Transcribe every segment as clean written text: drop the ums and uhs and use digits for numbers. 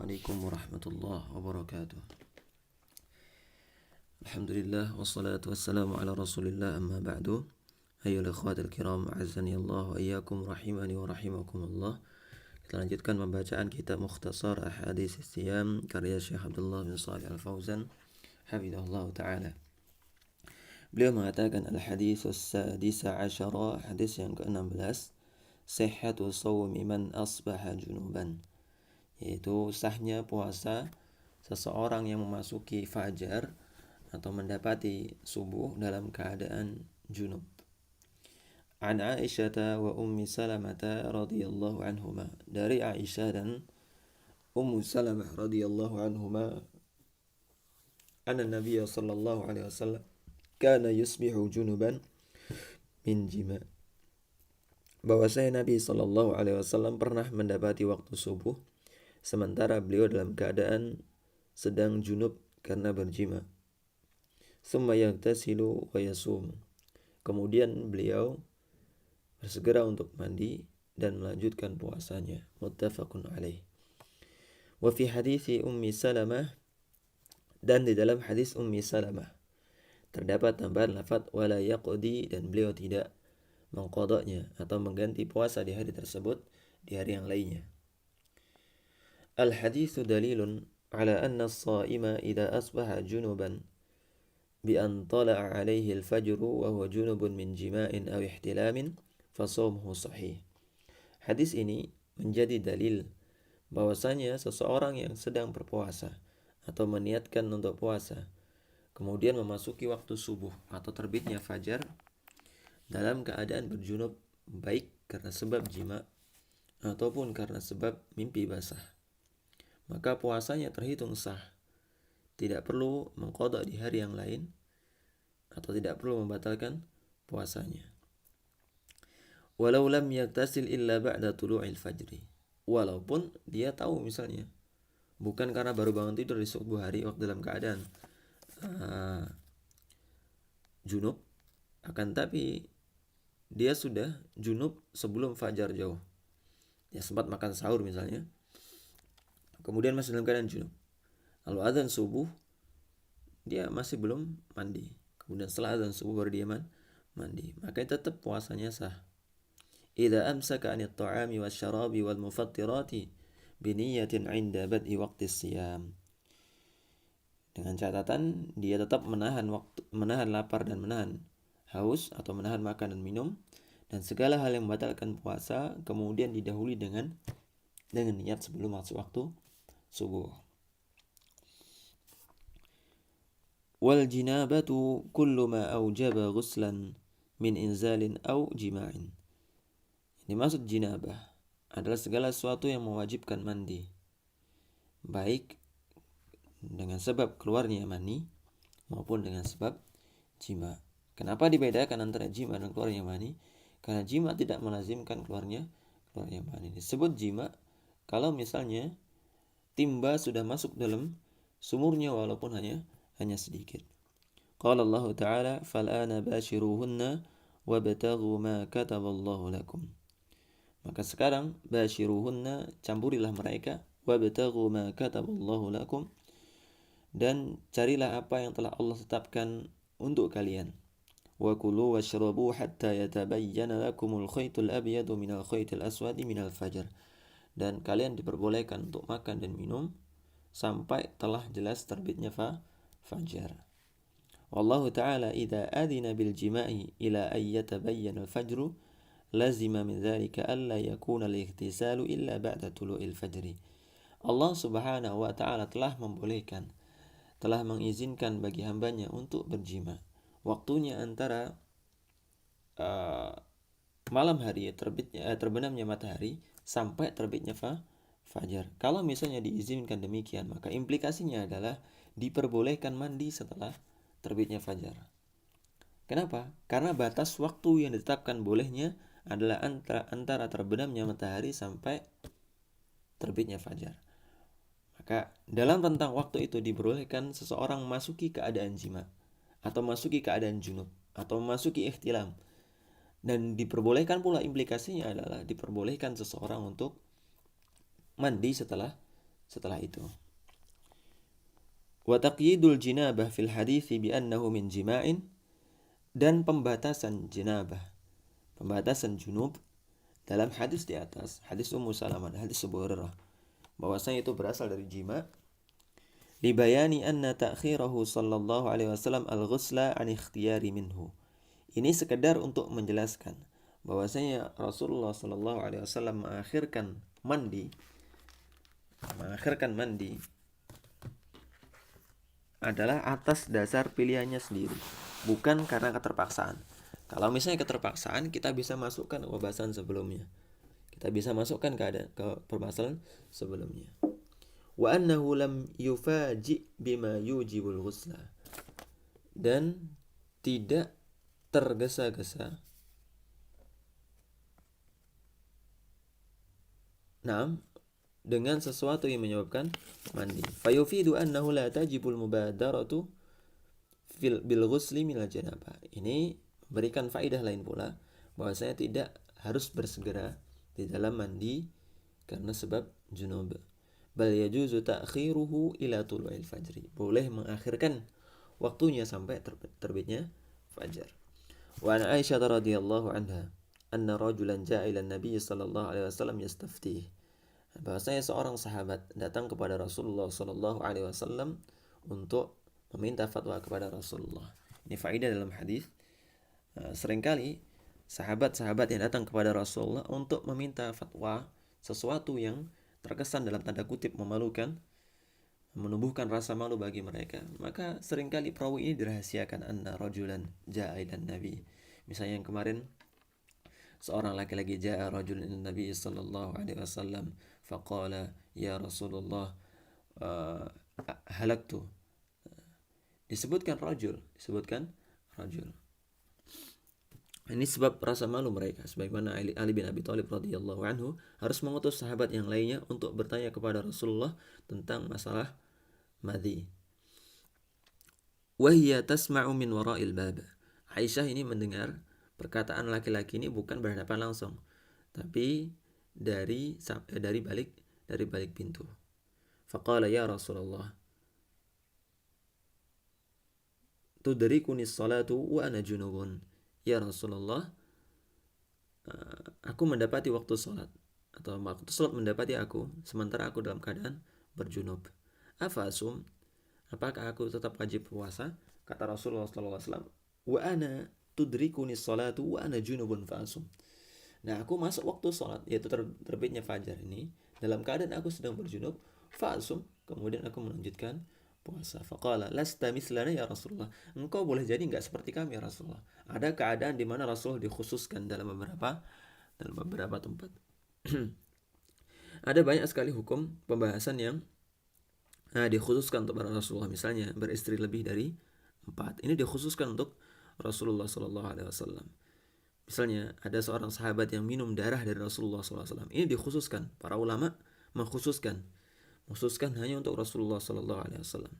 Assalamualaikum warahmatullahi wabarakatuh. Alhamdulillah wassalatu wassalamu ala rasulillah amma ba'du. Ayyuhal ikhwatul kiram, a'azzani Allah wa iyyakum rahimani wa rahimakumullah. Kita lanjutkan pembacaan kitab Mukhtasar Ahadits Siyam karya Syekh Abdullah bin Shalih Al-Fauzan hafizahullah ta'ala. Beliau mengatakan al-haditsus sadisa asyara, hadis yang ke-16, sihhatu shaumi man asbaha junuban, yaitu sahnya puasa seseorang yang memasuki fajar atau mendapati subuh dalam keadaan junub. An Aisyah wa Ummi Salamah radhiyallahu anhuma, dari Aisyah dan Ummu Salamah radhiyallahu anhuma, anna Nabiy sallallahu alaihi wasallam kana yusbihu junuban min jima', bahwasanya Nabi sallallahu alaihi wasallam pernah mendapati waktu subuh sementara beliau dalam keadaan sedang junub karena berjima. Tsumma yaghtasilu wa yasum, kemudian beliau bersegera untuk mandi dan melanjutkan puasanya. Muttafaqun alaih. Wa fi hadits Ummi Salamah, dan di dalam hadis Ummi Salamah terdapat tambahan lafaz wala yaqdi, dan beliau tidak mengqadanya atau mengganti puasa di hari tersebut di hari yang lainnya. Al-haditsu dalilun ala anna as-sha'ima idza asbaha junuban bi an tala'a 'alaihi al-fajru wa huwa junubun min jima'in aw ihtilamin fa shaumuhu shahih. Hadis ini menjadi dalil bahwasanya seseorang yang sedang berpuasa atau meniatkan untuk puasa kemudian memasuki waktu subuh atau terbitnya fajar dalam keadaan berjunub, baik karena sebab jima ataupun karena sebab mimpi basah, maka puasanya terhitung sah, tidak perlu mengqadha di hari yang lain atau tidak perlu membatalkan puasanya. Walau lam yaktasil illa ba'da tulu'il fajri, walaupun dia tahu misalnya bukan karena baru bangun tidur di subuh hari waktu dalam keadaan junub, akan tapi dia sudah junub sebelum fajar jauh. Dia sempat makan sahur misalnya, kemudian masih dalam keadaan junub. Lalu azan subuh, dia masih belum mandi. Kemudian setelah azan subuh baru dia mandi. Maka tetap puasanya sah. Idza amsaka 'anit ta'ami wasyarabi wal mufattirati bi niyyatin 'inda bad'i waqtis siyam. Dengan catatan dia tetap menahan lapar dan menahan haus atau menahan makan dan minum dan segala hal yang membatalkan puasa kemudian didahului dengan niat sebelum masuk waktu subuh. Wal jinabatu kullu ma aujaba ghuslan min inzalin aw jima'in. Ini maksud jinabah adalah segala sesuatu yang mewajibkan mandi, baik dengan sebab keluarnya mani maupun dengan sebab jima. Kenapa dibedakan antara jima dan keluarnya mani? Karena jima tidak melazimkan keluarnya mani. Disebut jima kalau misalnya timba sudah masuk dalam sumurnya walaupun hanya sedikit. Qala Allah Ta'ala fal'ana bashiruhunna wabtaghu ma kataballahu lakum. Maka sekarang bashiruhunna, campurilah mereka, wabtaghu ma kataballahu lakum, dan carilah apa yang telah Allah tetapkan untuk kalian. Wa kulu washrabu hatta yatabayyana lakumul khaytul abyadu minal khaytil aswadi minal fajr. Dan kalian diperbolehkan untuk makan dan minum sampai telah jelas terbitnya fajar. Wallahu ta'ala idza adina bil jima'i ila an yatabayyana al-fajru lazima min dzalika alla yakuna al-ightisalu illa ba'da tulu'il fajri. Allah Subhanahu wa ta'ala telah mengizinkan bagi hambanya untuk berjima. Waktunya antara malam hari terbenamnya matahari sampai terbitnya fajar. Kalau misalnya diizinkan demikian, maka implikasinya adalah diperbolehkan mandi setelah terbitnya fajar. Kenapa? Karena batas waktu yang ditetapkan bolehnya adalah antara terbenamnya matahari sampai terbitnya fajar. Maka dalam rentang waktu itu diperbolehkan seseorang memasuki keadaan jima atau memasuki keadaan junub atau memasuki ihtilam. Dan diperbolehkan pula implikasinya adalah diperbolehkan seseorang untuk mandi setelah setelah itu. Wa taqyidul jinabah fil hadithi bi annahu min jima'in, dan pembatasan jinabah, pembatasan junub dalam hadis di atas, hadis Ummu Salamah, hadis Abu Hurairah, bahwasanya itu berasal dari jima', libayani anna ta'khirahu sallallahu alaihi wasallam al-ghusla an ikhtiyari minhu. Ini sekedar untuk menjelaskan bahwasanya Rasulullah sallallahu alaihi wasallam mengakhirkan mandi adalah atas dasar pilihannya sendiri, bukan karena keterpaksaan. Kalau misalnya keterpaksaan, kita bisa masukkan pembahasan sebelumnya. Kita bisa masukkan ke permasalahan sebelumnya. Wa annahu lam yufaji bima yujibul ghusla, dan tidak tergesa-gesa dengan sesuatu yang menyebabkan mandi. Fayufidu annahu la tajibul mubadaratu bil ghusli minal janabah. Ini berikan faedah lain pula, bahwasanya tidak harus bersegera di dalam mandi karena sebab junub. Bal yajuzu ta'khiruhu ila tulu'il fajri. Boleh mengakhirkan waktunya sampai terbitnya fajar. Wa an Aisyah radhiyallahu anha anna rajulan ja'a ila Nabi sallallahu alaihi wasallam yastaftih. Bahwasanya seorang sahabat datang kepada Rasulullah sallallahu alaihi wasallam untuk meminta fatwa kepada Rasulullah. Ini faedah dalam hadis. Seringkali sahabat-sahabat yang datang kepada Rasulullah untuk meminta fatwa sesuatu yang terkesan dalam tanda kutip memalukan, menumbuhkan rasa malu bagi mereka, maka seringkali perawi ini dirahasiakan, anna rajulan ja'a ilan nabi. Misalnya yang kemarin, seorang laki-laki ja'a rajulun ilan nabi sallallahu alaihi wasallam faqala ya Rasulullah halaktu. Disebutkan rajul. Ini sebab rasa malu mereka, sebagaimana Ali bin Abi Thalib radhiyallahu anhu harus mengutus sahabat yang lainnya untuk bertanya kepada Rasulullah tentang masalah madhi. Wa hiya tasma'u min wara'il bab. Aisyah ini mendengar perkataan laki-laki ini bukan berhadapan langsung, tapi dari balik pintu. Faqala ya Rasulullah tudrikuni salatu wa ana junubun. Ya Rasulullah, aku mendapati waktu salat, atau waktu salat mendapati aku sementara aku dalam keadaan berjunub. Afasum, apakah aku tetap wajib puasa? Kata Rasulullah sallallahu alaihi wasallam, wa ana tudrikuni salatu wa ana junubun fasum. Nah, aku masuk waktu salat, yaitu terbitnya fajar ini, dalam keadaan aku sedang berjunub, fasum, kemudian aku melanjutkan puasa. Faqala lasta mislana ya Rasulullah. Engkau boleh jadi enggak seperti kami ya Rasulullah. Ada keadaan di mana Rasulullah dikhususkan dalam beberapa tempat. Ada banyak sekali hukum pembahasan yang dikhususkan untuk para Rasulullah. Misalnya beristri lebih dari 4. Ini dikhususkan untuk Rasulullah sallallahu alaihi wasallam. Misalnya ada seorang sahabat yang minum darah dari Rasulullah sallallahu alaihi wasallam. Ini dikhususkan. Para ulama mengkhususkan hanya untuk Rasulullah sallallahu alaihi wasallam.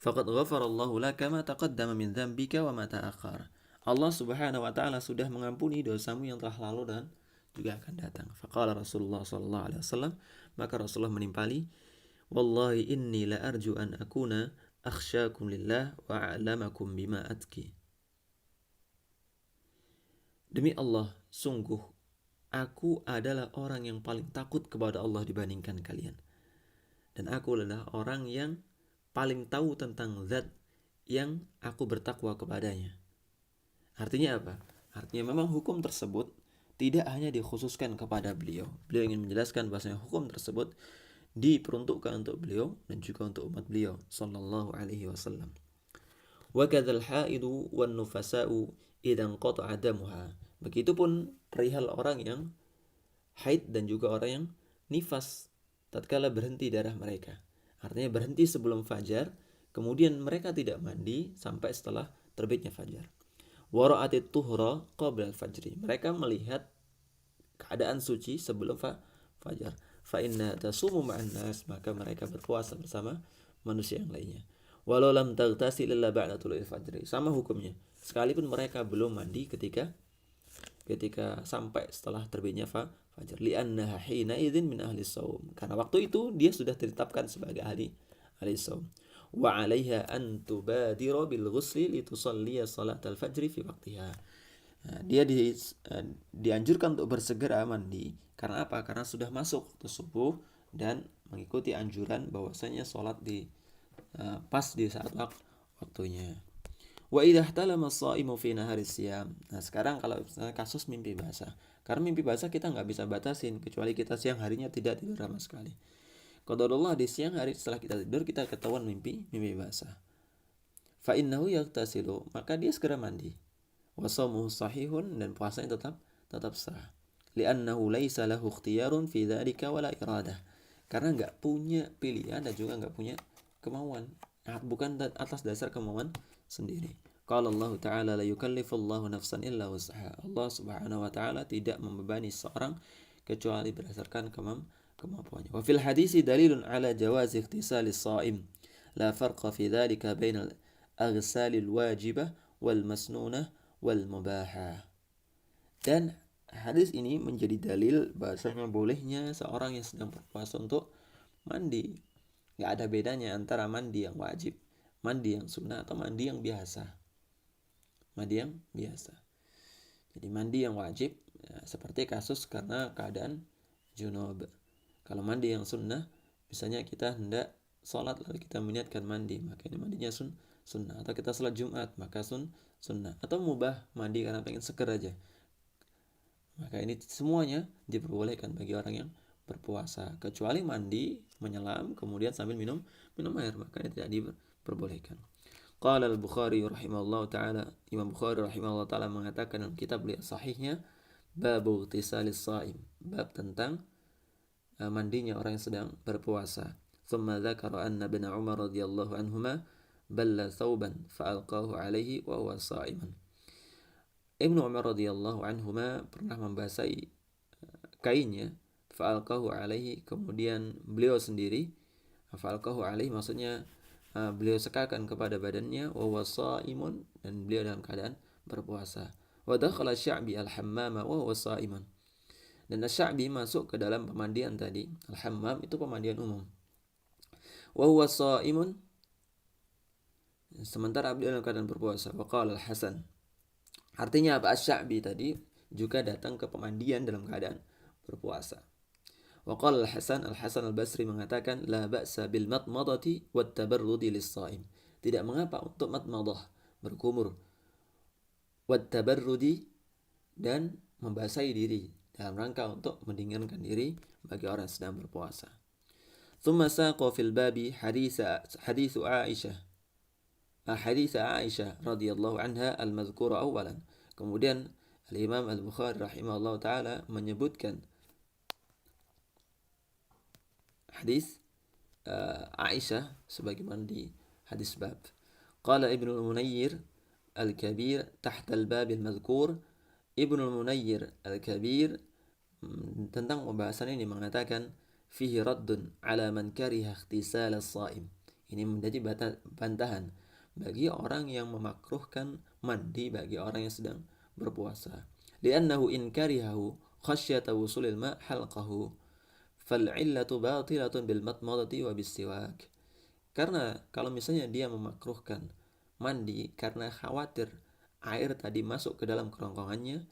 Faqad ghafarallahu laka ma taqaddama min dzambika wa ma ta'akhkhara. Allah Subhanahu wa taala sudah mengampuni dosamu yang telah lalu dan juga akan datang. Faqala Rasulullah sallallahu alaihi wasallam, maka Rasulullah menimpali, wallahi inni la arju an akuna akhsyakum lillah wa a'lamakum bima atqi. Demi Allah, sungguh aku adalah orang yang paling takut kepada Allah dibandingkan kalian. Dan aku adalah orang yang paling tahu tentang zat yang aku bertakwa kepadanya. Artinya apa? Artinya memang hukum tersebut tidak hanya dikhususkan kepada beliau. Beliau ingin menjelaskan bahwasanya hukum tersebut diperuntukkan untuk beliau dan juga untuk umat beliau sallallahu alaihi wasallam. Wa kadzal haidu wan nufasa'u idzan qata'a damuha. Begitupun perihal orang yang haid dan juga orang yang nifas tatkala berhenti darah mereka. Artinya berhenti sebelum fajar, kemudian mereka tidak mandi sampai setelah terbitnya fajar. Wara'atit tuhra qabla al-fajri. Mereka melihat keadaan suci sebelum fajar. Fa inna tasumu ma'an nas, maka mereka berpuasa bersama manusia yang lainnya. Walau lam taghtasil illa ba'da tulu'il fajri. Sama hukumnya. Sekalipun mereka belum mandi ketika ketika sampai setelah terbitnya fajar, li'annaha hina idzin min ahli shaum, karena waktu itu dia sudah ditetapkan sebagai ahli shaum. Wa 'alaiha an tubadira bil ghusli litusalliya salatal fajri fi waqtiha. Nah, dia dianjurkan untuk bersegera mandi. Karena apa? Karena sudah masuk waktu subuh dan mengikuti anjuran bahwasanya sholat pas di saat waktunya. Wa idza ihtalama as-shaimu fi nahari siyam. Nah, sekarang kalau misalnya kasus mimpi basah. Karena mimpi basah kita nggak bisa batasin, kecuali kita siang harinya tidak tidur sama sekali. Qadarullah di siang hari setelah kita tidur kita ketahuan mimpi basah. Fa innahu yaghtasilu, maka dia segera mandi. Wa shaumuhu sahihun, dan puasanya tetap sah. Li'annahu laisa lahu ikhtiyarun fi dzalika wala iradah. Karena enggak punya pilihan dan juga enggak punya kemauan. Bukan atas dasar kemauan sendiri. Qala Allah Ta'ala la yukallifullahu nafsan illa wus'aha. Allah Subhanahu wa taala tidak membebani seorang kecuali berdasarkan kemampuannya. Wa fil hadisi dalilun ala jawazi ightisalis shaim. La farqa fi dzalika bainal aghsalil wajibah wal masnunah wal mubahah. Dan hadis ini menjadi dalil bahasanya bolehnya seorang yang sedang berpuasa untuk mandi. Nggak ada bedanya antara mandi yang wajib, mandi yang sunnah, atau mandi yang biasa. Mandi yang biasa. Jadi mandi yang wajib ya, seperti kasus karena keadaan junub. Kalau mandi yang sunnah, misalnya kita hendak sholat lalu kita meniatkan mandi, maka ini mandinya sunnah. Atau kita sholat Jumat, maka sunnah. Atau mubah, mandi karena pengen seger aja, maka ini semuanya diperbolehkan bagi orang yang berpuasa, kecuali mandi, menyelam, kemudian sambil minum air, maka ini tidak diperbolehkan. Qala al-Bukhari rahimahullah ta'ala, Imam Bukhari rahimahullah ta'ala mengatakan dalam kitab beliau sahihnya, babu ightisalis shaim, bab tentang mandinya orang yang sedang berpuasa. Thumma dzakara anna ibn Umar radhiyallahu anhuma balla thawban fa'alqahu alaihi wa huwa sha'iman. Ibnu Umar radhiyallahu anhuma pernah membasahi kainnya, fa'alqahu alaihi, kemudian beliau sendiri, fa'alqahu alaihi maksudnya beliau sekakan kepada badannya, wa huwa sha'imun, dan beliau dalam keadaan berpuasa. Wa dakhala Sya'bi al-hammama wa huwa sha'iman. Dan Sya'bi masuk ke dalam pemandian tadi. Al-hammam itu pemandian umum. Wa huwa sha'imun, sementara beliau dalam keadaan berpuasa. Wa qala al-Hasan, artinya apa? Asy-Sya'bi tadi juga datang ke pemandian dalam keadaan berpuasa. Wa qala al-Hasan al-Basri mengatakan, la ba'sa bil matmadati wat tabarrudi lis-sha'im. Tidak mengapa untuk matmadah, berkumur, wat tabarrudi, dan membasahi diri dalam rangka untuk mendinginkan diri bagi orang yang sedang berpuasa. Thumma saqa fil babi hadits Aisyah radhiyallahu anha al-madhkura awalan. Kemudian Al-Imam Al-Bukhari rahimahullah ta'ala menyebutkan hadis Aisyah sebagaimana di hadis bab. Qala Ibnu al-Munayyir al-Kabir tahta al-bab al-madhkur. Ibnu al-Munayyir al-Kabir tentang pembahasan ini mengatakan, fihi raddun ala man kariha ightisal as-shaim. Ini menjadi bantahan bagi orang yang memakruhkan mandi bagi orang yang sedang berpuasa. Li'annahu in karihahu khasyata wusulil ma' halqahu fal'illatu batilatun bil matmadati wa bis-siwak. Karena kalau misalnya dia memakruhkan mandi karena khawatir air tadi masuk ke dalam kerongkongannya,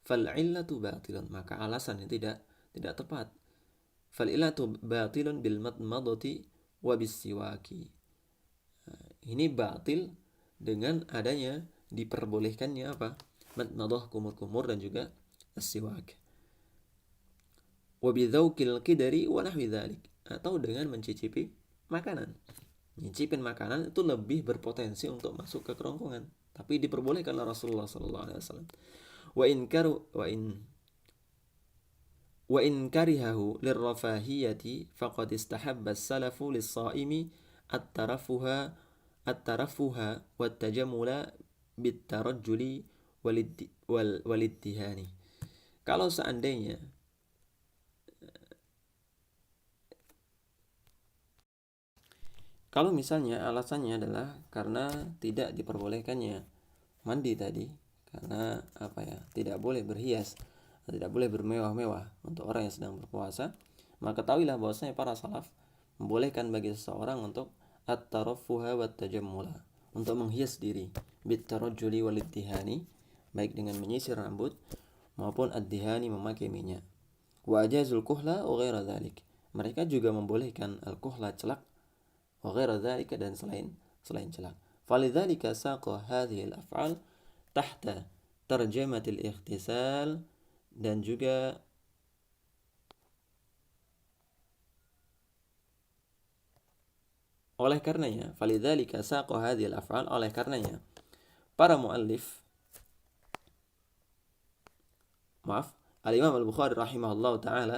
fal'illatu batilun, maka alasannya tidak tepat. Fal'illatu batilun bil matmadati wa bis-siwaki. Ini batil dengan adanya diperbolehkannya apa? Matmadah, kumur-kumur, dan juga as-siwak. Wa bidzauqil qidari wa nahwi dzalik, atau dengan mencicipi makanan. Mencicipin makanan itu lebih berpotensi untuk masuk ke kerongkongan, tapi diperbolehkan oleh Rasulullah sallallahu alaihi wasallam. Wa in karihahu lirrafahiyati faqad istahabba as-salafu lis-shaimi at-tarafuha wat-tajammula bit-tarajjuli wal-ittihani. Kalau seandainya misalnya alasannya adalah karena tidak diperbolehkannya mandi tadi, Karena tidak boleh berhias, tidak boleh bermewah-mewah untuk orang yang sedang berpuasa. Maka ketahuilah bahwasanya para salaf membolehkan bagi seseorang untuk at-taraffuha wat tajammula, untuk menghias diri, bit tarajjuli wal ittihani, baik dengan menyisir rambut maupun ad-dihani, memakai minyak. Wa ajazul kuhla wa ghaira dzalik. Mereka juga membolehkan al-kuhla, celak, wa ghaira dzalika, dan selain celak. Falidzalika saqa hadhihi al-af'al tahta tarjamatil ikhtisal, dan juga oleh karenanya, falidzalika saqa hadhihi al-af'al, oleh karenanya para muallif, Al-Imam Al-Bukhari rahimahullah ta'ala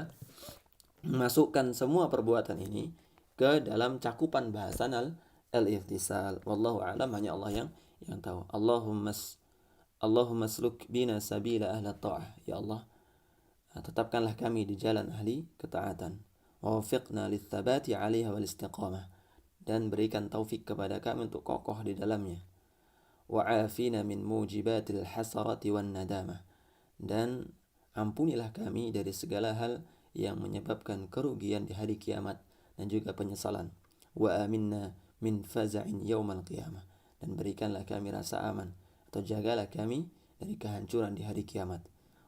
masukkan semua perbuatan ini ke dalam cakupan bahasan al-ikhtisal. Wallahu a'lam, hanya Allah yang tahu. Allahumma sluk bina sabila ahla ta'ah. Ya Allah, tetapkanlah kami di jalan ahli ketaatan. Wa wafiqna litsabati 'alaiha wal istiqamah, dan berikan taufik kepada kami untuk kokoh di dalamnya. Wa 'afina min mujibatil hasarati wan nadamah, dan ampunilah kami dari segala hal yang menyebabkan kerugian di hari kiamat dan juga penyesalan. Wa aminna min faza'in yaumal qiyamah, dan berikanlah kami rasa aman atau jagalah kami dari kehancuran di hari kiamat.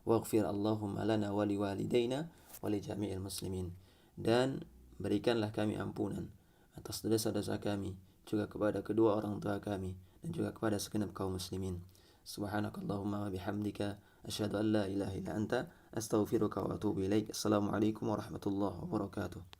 Waghfir Allahumma lana wa liwalidayna wa li jami'il muslimin, dan berikanlah kami ampunan atas dosa-dosa kami, juga kepada kedua orang tua kami, dan juga kepada segenap kaum muslimin. Subhanakallahumma wa bihamdika asyhadu an la ilaha illa anta astaghfiruka wa atubu ilaik. Assalamualaikum warahmatullahi wabarakatuh.